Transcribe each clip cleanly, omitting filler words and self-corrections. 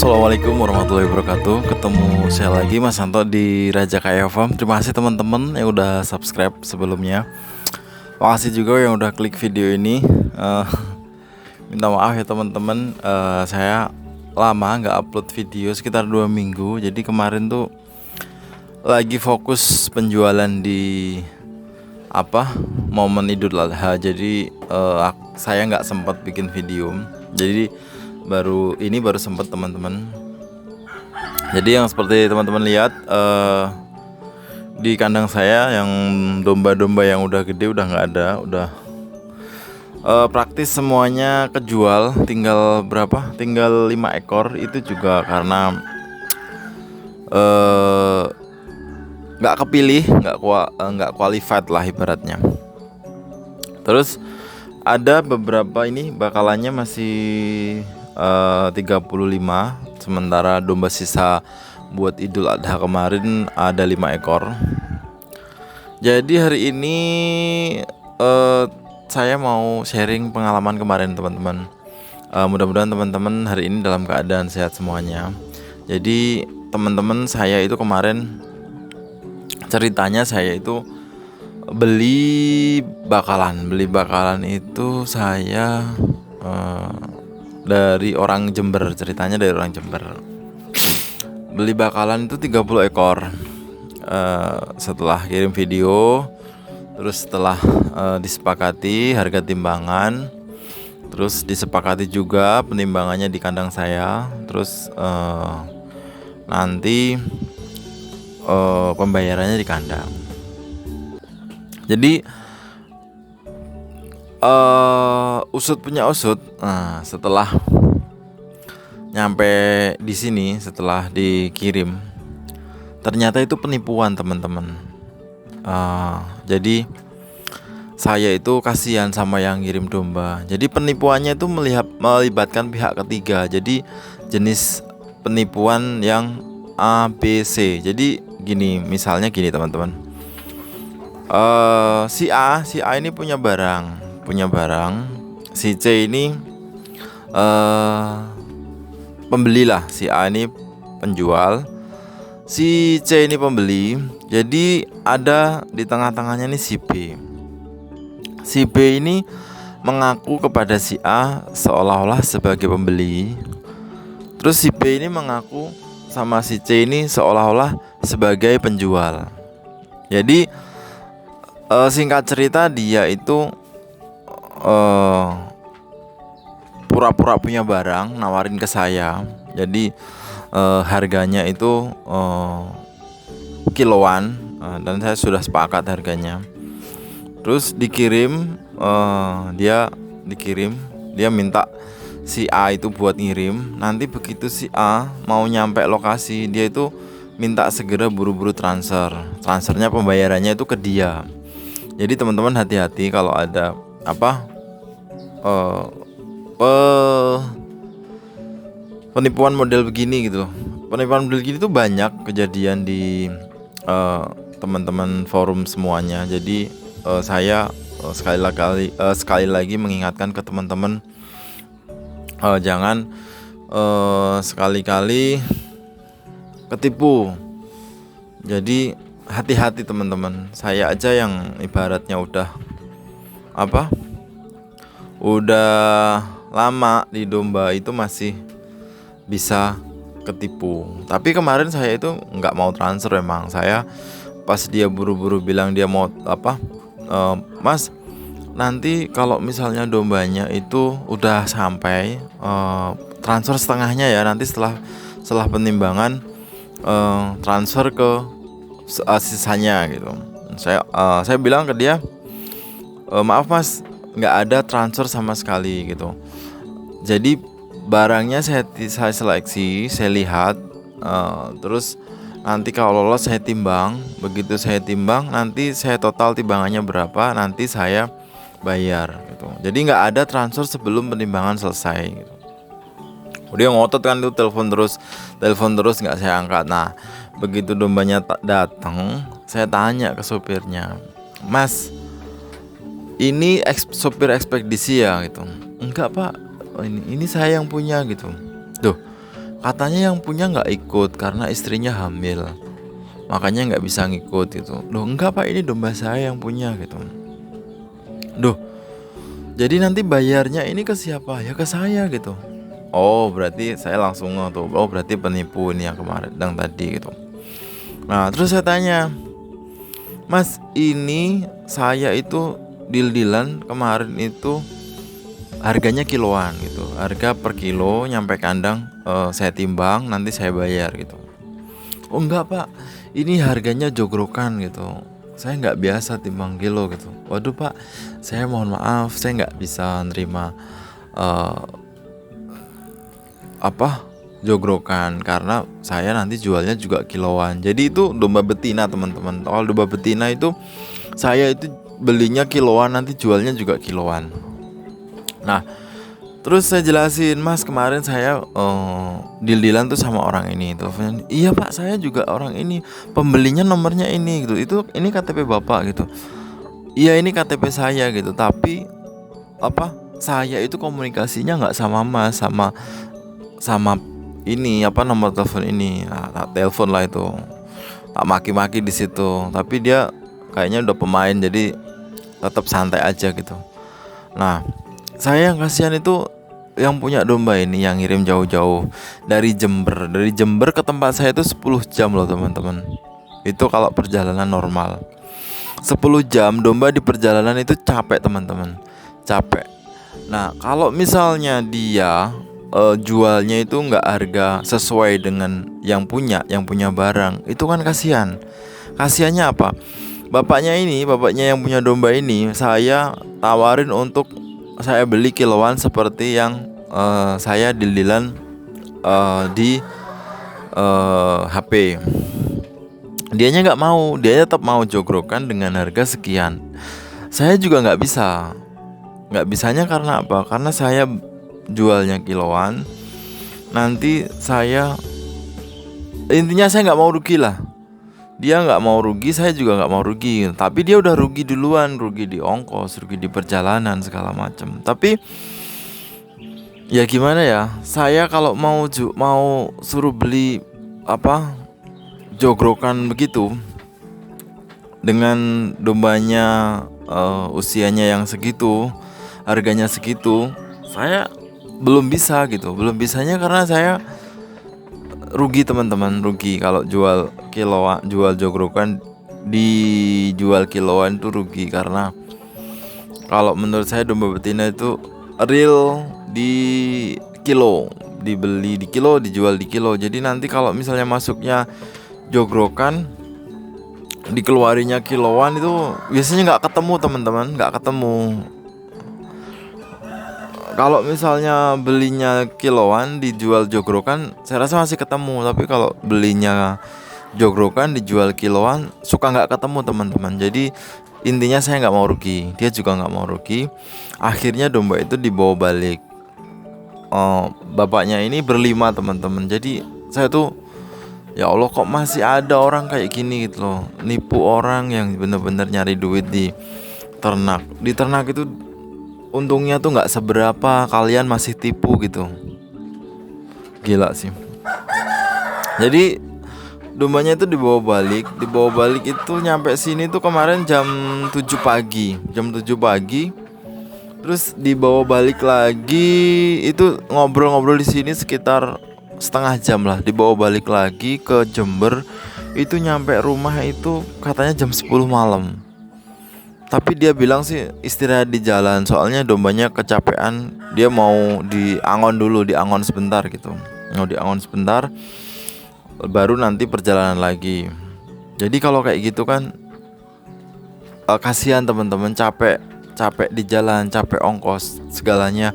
Assalamualaikum warahmatullahi wabarakatuh. Ketemu saya lagi Mas Santo di Raja Kaya Farm. Terima kasih teman-teman yang udah subscribe sebelumnya. Makasih juga yang udah klik video ini. Eh, Minta maaf ya teman-teman, saya lama nggak upload video sekitar 2 minggu. Jadi kemarin tuh lagi fokus penjualan di momen Idul Adha. Jadi saya nggak sempat bikin video. Jadi baru sempat teman-teman. Jadi yang seperti teman-teman lihat di kandang saya, yang domba-domba yang udah gede udah nggak ada, udah praktis semuanya kejual. Tinggal 5 ekor. Itu juga karena nggak kepilih, nggak qualified lah ibaratnya. Terus ada beberapa ini bakalannya masih 35, sementara domba sisa buat Idul Adha kemarin ada 5 ekor. Jadi hari ini saya mau sharing pengalaman kemarin teman-teman. Mudah-mudahan teman-teman hari ini dalam keadaan sehat semuanya. Jadi teman-teman, saya itu kemarin ceritanya saya itu beli bakalan itu saya dari orang Jember. Ceritanya dari orang Jember. Beli bakalan itu 30 ekor. Setelah kirim video, terus setelah disepakati harga timbangan, terus disepakati juga penimbangannya di kandang saya, terus nanti pembayarannya di kandang. Jadi usut punya usut. Nah, setelah nyampe di sini, setelah dikirim, ternyata itu penipuan teman-teman. Jadi saya itu kasihan sama yang ngirim domba. Jadi penipuannya itu melibatkan pihak ketiga. Jadi jenis penipuan yang ABC. Jadi misalnya gini teman-teman. Si A ini punya barang. Si C ini pembeli lah. Si A ini penjual, si C ini pembeli. Jadi ada di tengah-tengahnya nih si B. Si B ini mengaku kepada si A seolah-olah sebagai pembeli. Terus si B ini mengaku sama si C ini seolah-olah sebagai penjual. Jadi singkat cerita, dia itu pura-pura punya barang, nawarin ke saya. Jadi harganya itu kiloan, dan saya sudah sepakat harganya. Terus dikirim, dia minta si A itu buat ngirim. Nanti begitu si A mau nyampe lokasi, dia itu minta segera buru-buru transfernya, pembayarannya itu ke dia. Jadi teman-teman hati-hati kalau ada penipuan model begini gitu. Penipuan model begini tuh banyak kejadian di teman-teman forum semuanya. Jadi saya sekali lagi mengingatkan ke teman-teman, jangan sekali-kali ketipu. Jadi hati-hati teman-teman. Saya aja yang ibaratnya udah lama di domba itu masih bisa ketipu. Tapi kemarin saya itu nggak mau transfer. Memang saya pas dia buru-buru bilang dia mau Mas, nanti kalau misalnya dombanya itu udah sampai, transfer setengahnya ya. Nanti setelah penimbangan transfer ke sisanya gitu. Saya bilang ke dia, maaf Mas, nggak ada transfer sama sekali gitu. Jadi barangnya saya seleksi, saya lihat, terus nanti kalau lolos saya timbang. Begitu saya timbang, nanti saya total timbangannya berapa, nanti saya bayar gitu. Jadi nggak ada transfer sebelum penimbangan selesai gitu. Dia ngotot kan, itu telepon terus nggak saya angkat. Nah begitu dombanya datang, saya tanya ke sopirnya, Mas, ini sopir ekspedisi ya gitu. Enggak Pak, ini saya yang punya gitu. Duh, Katanya yang punya nggak ikut karena istrinya hamil, makanya nggak bisa ngikut gitu. Loh enggak pak, ini domba saya yang punya gitu. Duh, jadi nanti bayarnya ini ke siapa? Ya ke saya gitu. Oh berarti saya langsung tuh, oh berarti penipu ini yang kemarin, yang tadi gitu. Nah terus saya tanya, mas ini saya itu deal-dealan kemarin itu harganya kiloan gitu, harga per kilo nyampe kandang, saya timbang nanti saya bayar gitu. Oh enggak pak, ini harganya jogrokan gitu, saya nggak biasa timbang kilo gitu. Waduh pak, saya mohon maaf, saya nggak bisa nerima eh, jogrokan karena saya nanti jualnya juga kiloan. Jadi itu domba betina teman-teman. Kalau domba betina itu saya itu belinya kiloan, nanti jualnya juga kiloan. Nah terus saya jelasin, mas kemarin saya deal-dealan tuh sama orang ini. Teleponnya, iya pak saya juga orang ini, pembelinya nomornya ini gitu. Itu ini KTP bapak gitu. Iya ini KTP saya gitu. Tapi saya itu komunikasinya nggak sama mas, sama ini nomor telepon ini. Nah, tak telepon lah itu, tak maki-maki di situ. Tapi dia kayaknya udah pemain, jadi tetap santai aja gitu. Nah saya yang kasihan itu yang punya domba ini, yang ngirim jauh-jauh dari Jember. Dari Jember ke tempat saya itu 10 jam loh teman-teman. Itu kalau perjalanan normal 10 jam, domba di perjalanan itu capek teman-teman, capek. Nah kalau misalnya dia jualnya itu nggak harga sesuai dengan yang punya barang, itu kan kasihan. Kasihannya apa? Bapaknya yang punya domba ini saya tawarin untuk saya beli kiloan seperti yang saya deal-dealan di HP. Dianya nggak mau, dia tetap mau jogrokan dengan harga sekian. Saya juga nggak bisa. Nggak bisanya karena apa? Karena saya jualnya kiloan. Nanti intinya saya nggak mau rugi lah. Dia nggak mau rugi, saya juga nggak mau rugi. Tapi dia udah rugi duluan, rugi di ongkos, rugi di perjalanan segala macam. Tapi ya gimana ya? Saya kalau mau suruh beli jogrokan begitu dengan dombanya usianya yang segitu, harganya segitu, saya belum bisa gitu. Belum bisanya karena saya rugi teman-teman, rugi kalau jual kiloan, jual jogrokan dijual kiloan itu rugi. Karena kalau menurut saya domba betina itu real di kilo, dibeli di kilo, dijual di kilo. Jadi nanti kalau misalnya masuknya jogrokan, dikeluarinya kiloan, itu biasanya nggak ketemu teman-teman, nggak ketemu. Kalau misalnya belinya kiloan dijual jogrokan, saya rasa masih ketemu. Tapi kalau belinya jogrokan dijual kiloan, suka nggak ketemu teman-teman. Jadi intinya saya nggak mau rugi, dia juga nggak mau rugi. Akhirnya domba itu dibawa balik. Bapaknya ini berlima teman-teman. Jadi saya tuh, ya Allah kok masih ada orang kayak gini gitu loh, nipu orang yang bener-bener nyari duit di ternak. Di ternak itu untungnya tuh nggak seberapa, kalian masih tipu gitu. Gila sih. Jadi dombanya itu dibawa balik itu nyampe sini tuh kemarin jam 7 pagi. Terus dibawa balik lagi, itu ngobrol-ngobrol di sini sekitar setengah jam lah. Dibawa balik lagi ke Jember, itu nyampe rumah itu katanya jam 10 malam. Tapi dia bilang sih istirahat di jalan, soalnya dombanya kecapean. Dia mau diangon sebentar gitu. Mau diangon sebentar, baru nanti perjalanan lagi. Jadi kalau kayak gitu kan kasihan teman-teman, capek di jalan, capek ongkos segalanya.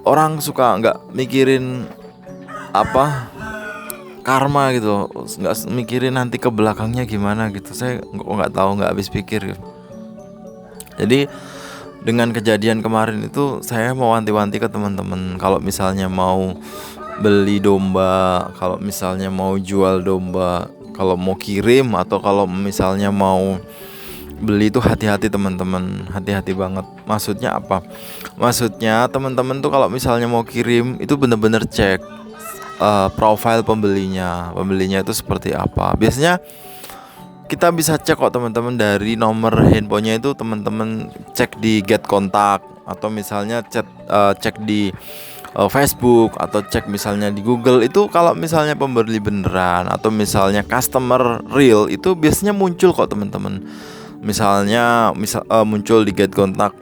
Orang suka nggak mikirin karma gitu, nggak mikirin nanti ke belakangnya gimana gitu. Saya nggak tahu, nggak habis pikir gitu. Jadi dengan kejadian kemarin itu saya mau wanti-wanti ke teman-teman, kalau misalnya mau beli domba, kalau misalnya mau jual domba, kalau mau kirim atau kalau misalnya mau beli itu hati-hati teman-teman, hati-hati banget. Maksudnya apa? Maksudnya teman-teman tuh kalau misalnya mau kirim itu bener-bener cek profile pembelinya. Pembelinya itu seperti apa. Biasanya kita bisa cek kok teman-teman dari nomor handphonenya itu teman-teman cek di get kontak atau misalnya cek di Facebook atau cek misalnya di Google. Itu kalau misalnya pembeli beneran atau misalnya customer real itu biasanya muncul kok teman-teman. Misalnya muncul di get kontak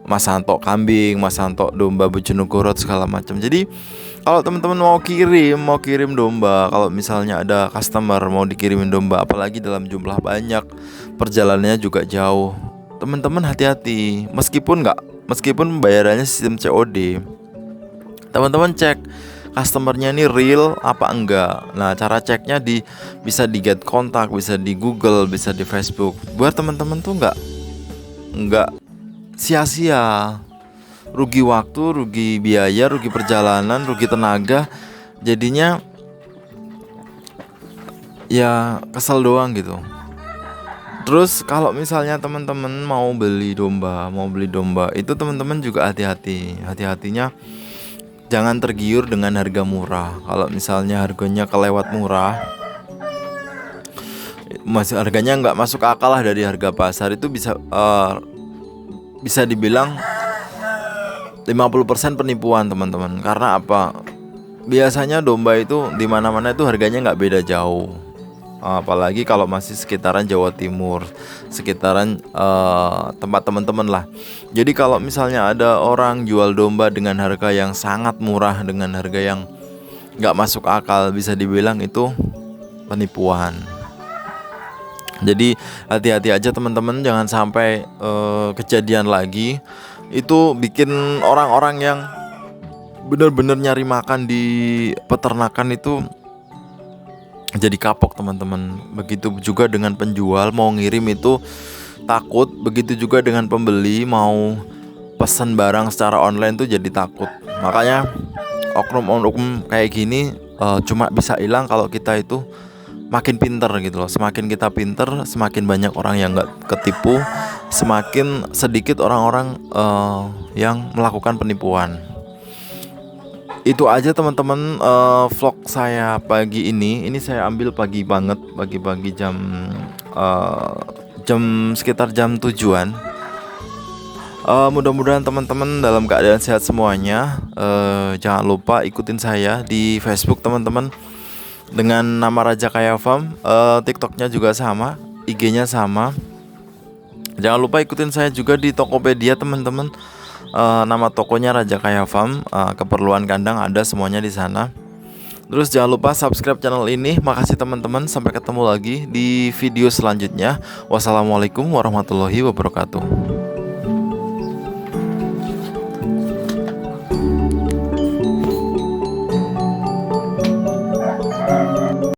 Mas Santo kambing, Mas Santo domba Bojonegoro segala macam. Jadi kalau teman-teman mau kirim domba, kalau misalnya ada customer mau dikirimin domba, apalagi dalam jumlah banyak, perjalanannya juga jauh, teman-teman hati-hati. Meskipun bayarannya sistem COD, teman-teman cek customernya ini real apa enggak. Nah, cara ceknya bisa di get kontak, bisa di Google, bisa di Facebook. Buat teman-teman tuh enggak sia-sia, rugi waktu, rugi biaya, rugi perjalanan, rugi tenaga. Jadinya ya kesel doang gitu. Terus kalau misalnya teman-teman mau beli domba, itu teman-teman juga hati-hatinya jangan tergiur dengan harga murah. Kalau misalnya harganya kelewat murah, harganya nggak masuk akal lah dari harga pasar, itu bisa dibilang 50% penipuan teman-teman. Karena apa? Biasanya domba itu di mana-mana itu harganya nggak beda jauh. Apalagi kalau masih sekitaran Jawa Timur, sekitaran tempat teman-teman lah. Jadi kalau misalnya ada orang jual domba dengan harga yang sangat murah, dengan harga yang nggak masuk akal, bisa dibilang itu penipuan. Jadi hati-hati aja teman-teman, jangan sampai kejadian lagi. Itu bikin orang-orang yang benar-benar nyari makan di peternakan itu jadi kapok teman-teman. Begitu juga dengan penjual mau ngirim itu takut. Begitu juga dengan pembeli mau pesan barang secara online tuh jadi takut. Makanya oknum-oknum kayak gini cuma bisa hilang kalau kita itu makin pinter gitu loh. Semakin kita pinter, semakin banyak orang yang gak ketipu, semakin sedikit orang-orang yang melakukan penipuan. Itu aja teman-teman vlog saya pagi ini. Ini saya ambil pagi banget, pagi-pagi jam sekitar jam 7-an. Mudah-mudahan teman-teman dalam keadaan sehat semuanya. Jangan lupa ikutin saya di Facebook teman-teman dengan nama Raja Kaya Farm. TikToknya juga sama, IG-nya sama. Jangan lupa ikutin saya juga di Tokopedia teman-teman. Nama tokonya Raja Kaya Farm. Keperluan kandang ada semuanya di sana. Terus jangan lupa subscribe channel ini. Makasih teman-teman, sampai ketemu lagi di video selanjutnya. Wassalamualaikum warahmatullahi wabarakatuh.